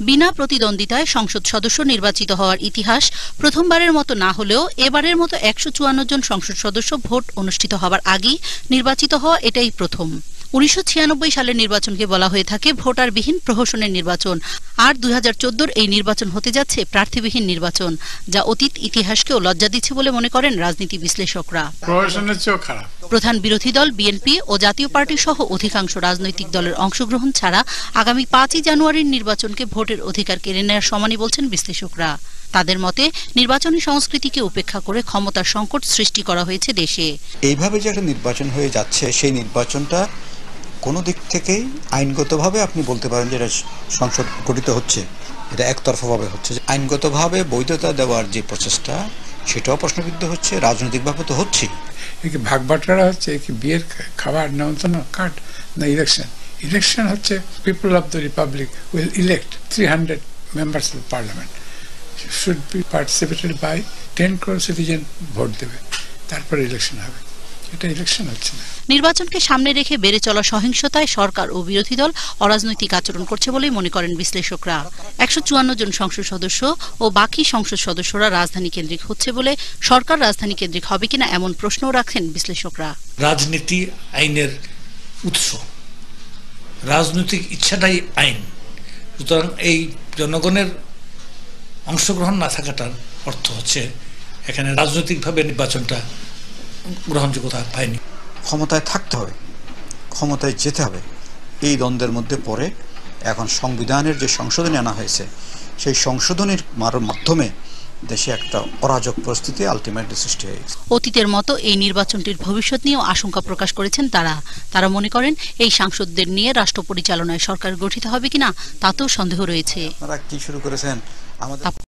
বিনা প্রতিদ্বন্দ্বিতায় সংসদ সদস্য নির্বাচিত হওয়ার ইতিহাস প্রথমবারের মতো না হলেও এবারের মতো ১৫৪ জন সংসদ সদস্য ভোট অনুষ্ঠিত হবার আগেই নির্বাচিত হওয়া এটাই প্রথম। ১৯৯৬ সালের নির্বাচনকে বলা হয়ে থাকে ভোটারবিহীন প্রহসনের নির্বাচন, আর ২০১৪ এই নির্বাচন হতে যাচ্ছে প্রার্থীবিহীন নির্বাচন, যা অতীত ইতিহাসকেও লজ্জা দিচ্ছে বলে মনে করেন রাজনীতি বিশ্লেষকরা। প্রধান বিরোধী দল বিএনপি ও জাতীয় পার্টি সহ অধিকাংশ রাজনৈতিক দলের অংশগ্রহণ ছাড়া আগামী ৫ই জানুয়ারির নির্বাচনকে ভোটের অধিকার কেড়ে নেওয়ার সমানই বলছেন বিশ্লেষকরা। তাদের মতে নির্বাচনী সংস্কৃতিকে উপেক্ষা করে ক্ষমতার সংকট সৃষ্টি করা হয়েছে দেশে। এইভাবে যে একটা নির্বাচন হয়ে যাচ্ছে, সেই নির্বাচনটা কোনো দিক থেকেই আইনগতভাবে আপনি বলতে পারেন যে এটা সংসদ গঠিত হচ্ছে, এটা একতরফাভাবে হচ্ছে। আইনগতভাবে বৈধতা দেওয়ার যে প্রচেষ্টা, সেটাও প্রশ্নবিদ্ধ হচ্ছে, রাজনৈতিকভাবে তো হচ্ছেই। ভাগ বাটোয়ারা হচ্ছে কি বিয়ের খাবার নেমন্তন্ন কার্ড না ইলেকশন। ইলেকশন হচ্ছে people of the republic will elect 300 members of parliament, should be participated by 10 crore citizen, vote দেবে, তারপরে ইলেকশন হবে। এটা ইলেকশন হচ্ছে না। নির্বাচনকে সামনে রেখে বেড়ে চলা সহিংসতায় সরকার ও বিরোধী দল অরাজনৈতিক আচরণ করছে বলেই মনে করেন বিশ্লেষকরা। ১৫৪ জন সংসদ সদস্য ও বাকি সংসদ সদস্যরা রাজধানী কেন্দ্রিক হচ্ছে বলে সরকার রাজধানী কেন্দ্রিক হবে কিনা এমন প্রশ্নও রাখছেন বিশ্লেষকরা। রাজনীতি আইনের উৎস, রাজনৈতিক ইচ্ছাটাই আইন। সুতরাং এই জনগণের অংশগ্রহণ না থাকাটার অর্থ হচ্ছে এখানে রাজনৈতিকভাবে নির্বাচনটা গ্রহণযোগ্যতা পায়নি। ক্ষমতায় থাকতে হবে, ক্ষমতায় যেতে হবে, এই দ্বন্দ্বের মধ্যে পড়ে এখন সংবিধানের যে সংশোধনী আনা হয়েছে, সেই সংশোধনীর মাধ্যমে দেশে একটা অরাজক পরিস্থিতি আলটিমেটলি সৃষ্টি হয়েছে। অতীতের মতো এই নির্বাচনটির ভবিষ্যৎ নিয়েও আশঙ্কা প্রকাশ করেছেন তারা মনে করেন এই সাংসদদের নিয়ে রাষ্ট্র পরিচালনায় সরকার গঠিত হবে কিনা তাতেও সন্দেহ রয়েছে। আপনারা কি শুরু করেছেন আমাদের